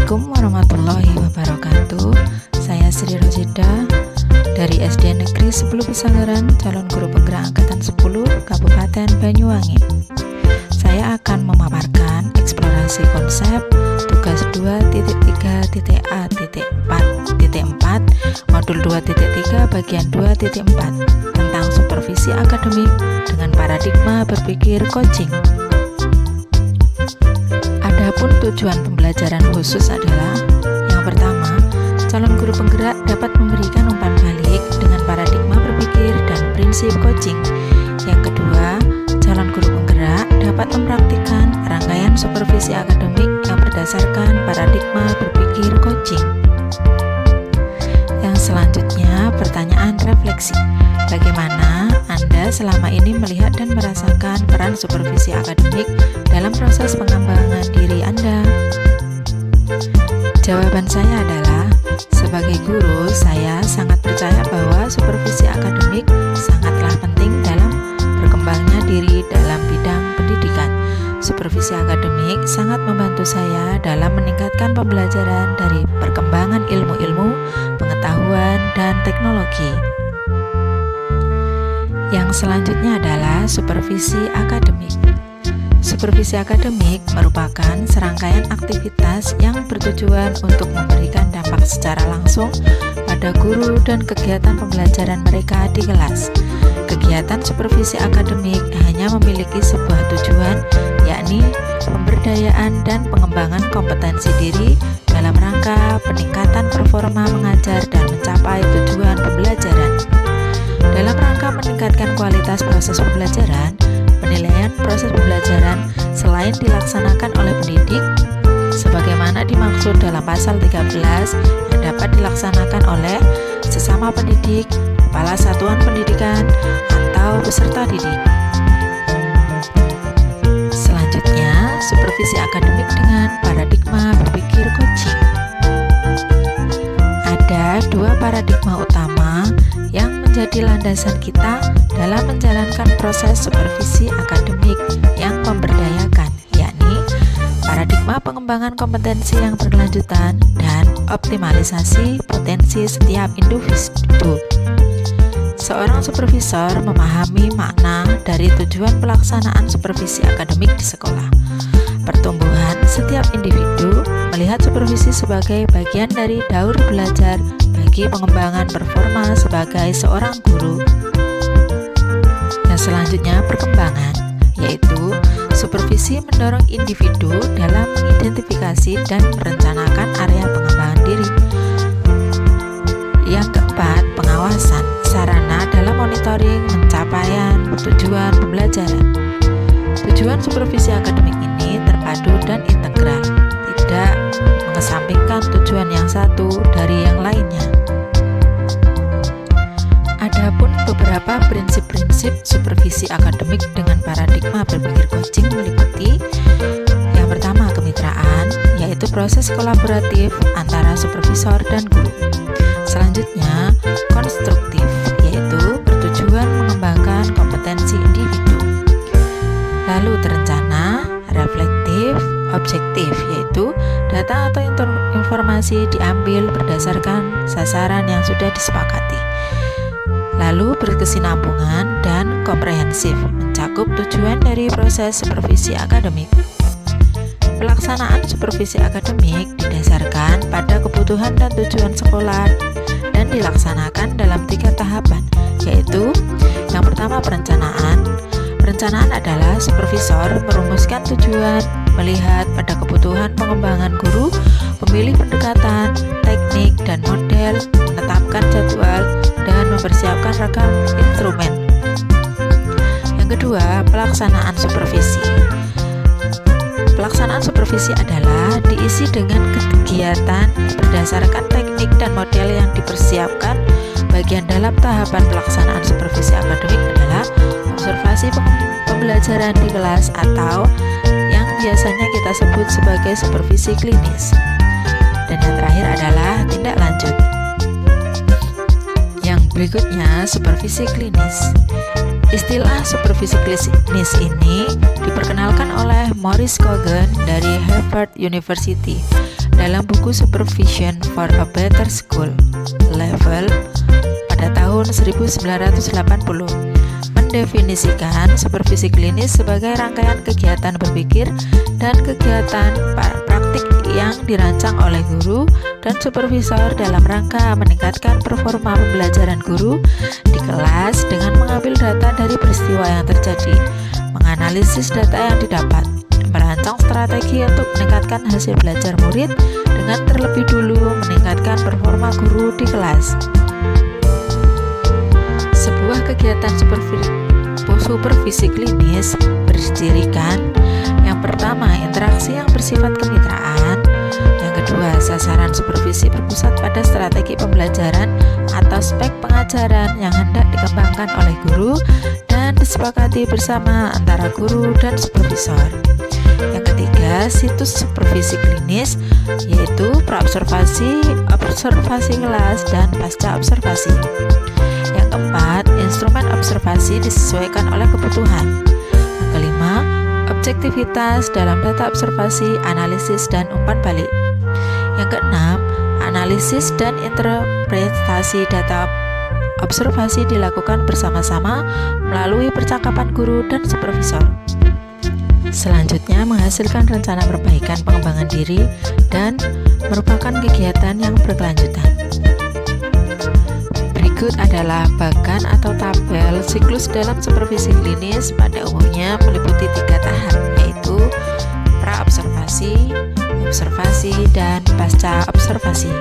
Assalamualaikum warahmatullahi wabarakatuh. Saya Sri Rosida dari SD Negeri 10 Pesanggaran, calon guru penggerak angkatan 10 Kabupaten Banyuwangi. Saya akan memaparkan eksplorasi konsep tugas 2.3.A.4.4 modul 2.3 bagian 2.4 tentang supervisi akademik dengan paradigma berpikir coaching. Adapun tujuan pembelajaran khusus adalah: yang pertama, calon guru penggerak dapat memberikan umpan balik dengan paradigma berpikir dan prinsip coaching. Yang kedua, calon guru penggerak dapat mempraktikkan rangkaian supervisi akademik yang berdasarkan paradigma berpikir coaching. Yang selanjutnya, pertanyaan refleksi. Bagaimana Anda selama ini melihat dan merasakan peran supervisi akademik dalam proses pengembangan diri Anda? Jawaban saya adalah, sebagai guru, saya sangat percaya bahwa supervisi akademik sangatlah penting dalam berkembangnya diri dalam bidang pendidikan. Supervisi akademik sangat membantu saya dalam meningkatkan pembelajaran dari perkembangan ilmu-ilmu, pengetahuan, dan teknologi. Yang selanjutnya adalah supervisi akademik. Supervisi akademik merupakan serangkaian aktivitas yang bertujuan untuk memberikan dampak secara langsung pada guru dan kegiatan pembelajaran mereka di kelas. Kegiatan supervisi akademik hanya memiliki sebuah tujuan, yakni pemberdayaan dan pengembangan kompetensi diri dalam rangka peningkatan performa mengajar dan mencapai tujuan pembelajaran. Dalam rangka meningkatkan kualitas proses pembelajaran, penilaian proses pembelajaran selain dilaksanakan oleh pendidik sebagaimana dimaksud dalam pasal 13 yang dapat dilaksanakan oleh sesama pendidik, kepala satuan pendidikan, atau peserta didik. Selanjutnya, supervisi akademik dengan paradigma berpikir coaching. Ada dua paradigma utama yang menjadi landasan kita dalam menjalankan proses supervisi akademik yang memberdayakan, yakni paradigma pengembangan kompetensi yang berkelanjutan dan optimalisasi potensi setiap individu. Seorang supervisor memahami makna dari tujuan pelaksanaan supervisi akademik di sekolah. Pertumbuhan setiap individu melihat supervisi sebagai bagian dari daur belajar bagi pengembangan performa sebagai seorang guru. Yang selanjutnya, perkembangan, yaitu supervisi mendorong individu dalam mengidentifikasi dan merencanakan area pengembangan diri. Yang keempat, pengawasan, sarana dalam monitoring pencapaian tujuan pembelajaran. Tujuan supervisi akademik ini terpadu dan integral, tidak mengesampingkan tujuan yang satu dari yang lainnya. Adapun beberapa prinsip-prinsip supervisi akademik dengan paradigma berpikir coaching meliputi: yang pertama, kemitraan, yaitu proses kolaboratif antara supervisor dan guru. Selanjutnya, konstruktif, yaitu bertujuan mengembangkan kompetensi individu. Lalu terencana, reflektif, objektif, yaitu data atau informasi diambil berdasarkan sasaran yang sudah disepakati. Lalu berkesinambungan dan komprehensif, mencakup tujuan dari proses supervisi akademik. Pelaksanaan supervisi akademik didasarkan pada kebutuhan dan tujuan sekolah dan dilaksanakan dalam 3 tahapan, yaitu yang pertama, perencanaan. Perencanaan adalah supervisor merumuskan tujuan, melihat pada kebutuhan pengembangan guru, memilih pendekatan, teknik, dan model, menetapkan jadwal, dan mempersiapkan ragam instrumen. Yang kedua, pelaksanaan supervisi. Pelaksanaan supervisi adalah diisi dengan kegiatan berdasarkan teknik dan model yang dipersiapkan. Bagian dalam tahapan pelaksanaan supervisi akademik adalah observasi pembelajaran di kelas atau yang biasanya kita sebut sebagai supervisi klinis. Dan yang terakhir adalah tindak lanjut. Yang berikutnya, supervisi klinis. Istilah supervisi klinis ini diperkenalkan oleh Maurice Kogan dari Harvard University dalam buku Supervision for a Better School Level pada tahun 1980 mendefinisikan supervisi klinis sebagai rangkaian kegiatan berpikir dan kegiatan praktik yang dirancang oleh guru dan supervisor dalam rangka meningkatkan performa pembelajaran guru di kelas dengan mengambil data dari peristiwa yang terjadi, menganalisis data yang didapat, merancang strategi untuk meningkatkan hasil belajar murid dengan terlebih dulu meningkatkan performa guru di kelas. Sebuah kegiatan supervisi klinis berdirikan yang pertama interaksi yang bersifat kemitraan, yang kedua sasaran supervisi berpusat pada strategi pembelajaran atau spek pengajaran yang hendak dikembangkan oleh guru dan disepakati bersama antara guru dan supervisor. Yang ketiga, situs supervisi klinis, yaitu praobservasi, observasi kelas, dan pasca observasi. Yang keempat, instrumen observasi disesuaikan oleh kebutuhan. Yang kelima, objektivitas dalam data observasi, analisis, dan umpan balik. Yang keenam, analisis dan interpretasi data observasi dilakukan bersama-sama melalui percakapan guru dan supervisor. Selanjutnya, menghasilkan rencana perbaikan pengembangan diri dan merupakan kegiatan yang berkelanjutan. Berikut adalah bagan atau tabel siklus dalam supervisi klinis, pada umumnya meliputi 3 tahap, yaitu pra-observasi, observasi, dan pasca observasi.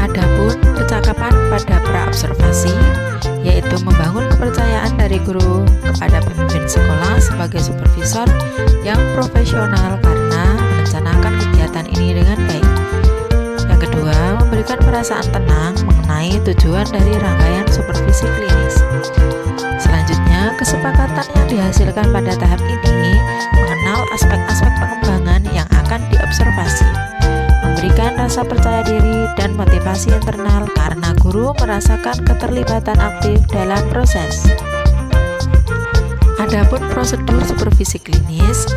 Adapun percakapan pada pra-observasi, yaitu membangun kepercayaan dari guru kepada pemimpin sekolah sebagai supervisor yang profesional karena merencanakan kegiatan ini dengan baik. Yang kedua, memberikan perasaan tenang mengenai tujuan dari rangkaian supervisi klinis. Selanjutnya, kesepakatan yang dihasilkan pada tahap ini mengenal aspek-aspek pengembangan yang akan diobservasi, memberikan rasa percaya diri dan motivasi internal karena guru merasakan keterlibatan aktif dalam proses. Adapun prosedur supervisi klinis,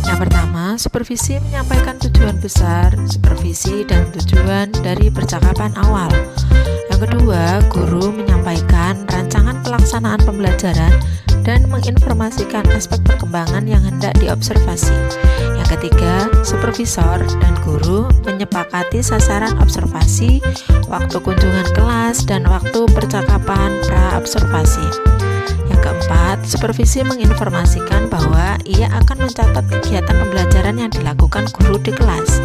yang pertama, supervisi menyampaikan tujuan besar supervisi dan tujuan dari percakapan awal. Yang kedua, guru menyampaikan rancangan pelaksanaan pembelajaran dan menginformasikan aspek perkembangan yang hendak diobservasi. Yang ketiga, supervisor dan guru menyepakati sasaran observasi, waktu kunjungan kelas, dan waktu percakapan pra-observasi. Yang keempat, supervisi menginformasikan bahwa ia akan mencatat kegiatan pembelajaran yang dilakukan guru di kelas.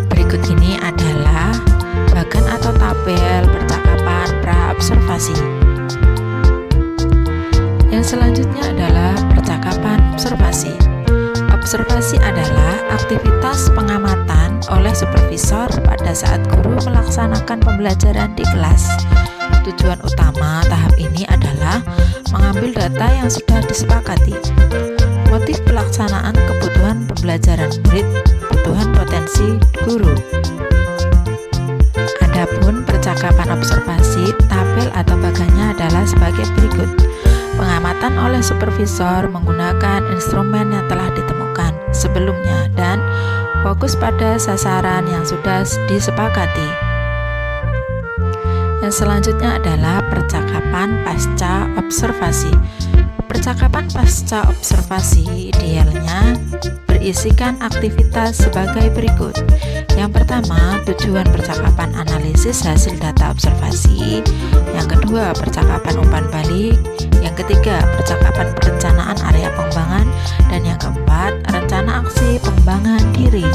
Berikut ini adalah bagan atau tabel percakapan pra-observasi. Yang selanjutnya adalah percakapan observasi. Observasi adalah aktivitas pengamatan oleh supervisor pada saat guru melaksanakan pembelajaran di kelas. Tujuan utama tahap ini adalah mengambil data yang sudah disepakati, motif pelaksanaan kebutuhan pembelajaran murid, kebutuhan potensi guru. Adapun percakapan observasi, tabel atau bagannya adalah sebagai berikut. Pengamatan oleh supervisor menggunakan instrumen yang telah ditemukan sebelumnya dan fokus pada sasaran yang sudah disepakati. Yang selanjutnya adalah percakapan pasca observasi. Percakapan pasca observasi idealnya berisikan aktivitas sebagai berikut. Yang pertama, tujuan percakapan analisis hasil data observasi. Yang kedua, percakapan umpan balik. Yang ketiga, percakapan perencanaan area pengembangan. Dan yang keempat, rencana aksi pengembangan diri.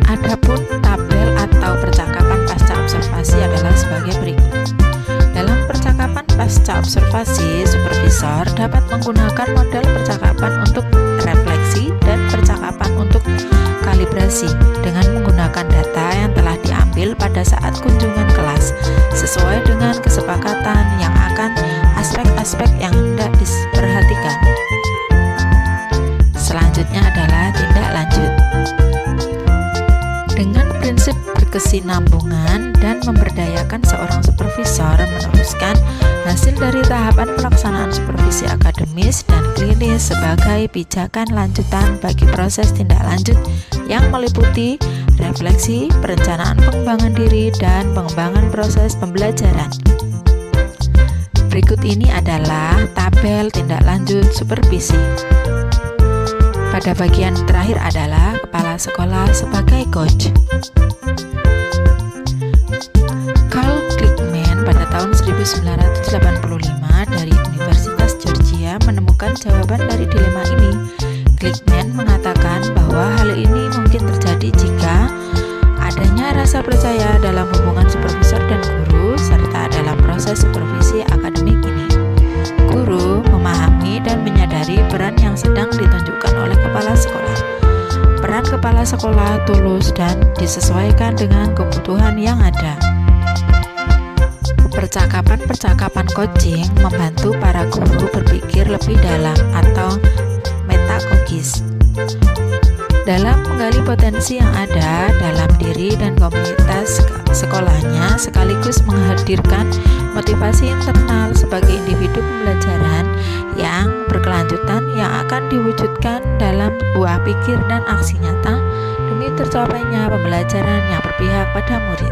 Adapun tabel atau percakapan pasca observasi adalah sebagai berikut. Dalam percakapan pasca observasi, supervisor dapat menggunakan model percakapan untuk refleksi dan percakapan untuk kalibrasi dengan menggunakan data yang telah diambil pada saat kunjungan kelas sesuai dengan kesepakatan yang akan aspek-aspek yang hendak diperhatikan. Selanjutnya adalah tindak lanjut. Dengan prinsip berkesinambungan dan memberdayakan seorang supervisor meneruskan hasil dari tahapan pelaksanaan supervisi akademis dan klinis sebagai pijakan lanjutan bagi proses tindak lanjut yang meliputi refleksi, perencanaan pengembangan diri, dan pengembangan proses pembelajaran. Berikut ini adalah tabel tindak lanjut supervisi. Pada bagian terakhir adalah kepala sekolah sebagai coach. Carl Glickman pada tahun 1985 dari Universitas Georgia menemukan jawaban dari dilema ini. Glickman mengatakan bahwa hal ini mungkin terjadi jika adanya rasa percaya dalam hubungan supervisor dan guru serta dalam proses supervisi akademik ini. Guru memahami dan menyadari peran yang sedang ditunjukkan oleh kepala sekolah. Peran kepala sekolah tulus dan disesuaikan dengan kebutuhan yang ada. Percakapan-percakapan coaching membantu para guru berpikir lebih dalam atau metagogis dalam menggali potensi yang ada dalam diri dan komunitas sekolahnya, sekaligus menghadirkan motivasi internal sebagai individu pembelajaran yang berkelanjutan yang akan diwujudkan dalam buah pikir dan aksi nyata demi tercapainya pembelajaran yang berpihak pada murid.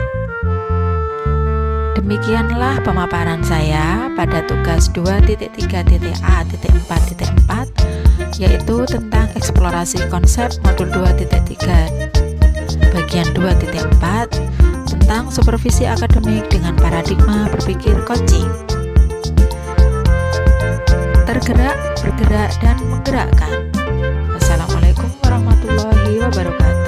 Demikianlah pemaparan saya pada tugas 2.3.A.4.4, yaitu tentang eksplorasi konsep modul 2.3 bagian 2.4 tentang supervisi akademik dengan paradigma berpikir coaching. Tergerak, bergerak, dan menggerakkan. Wassalamualaikum warahmatullahi wabarakatuh.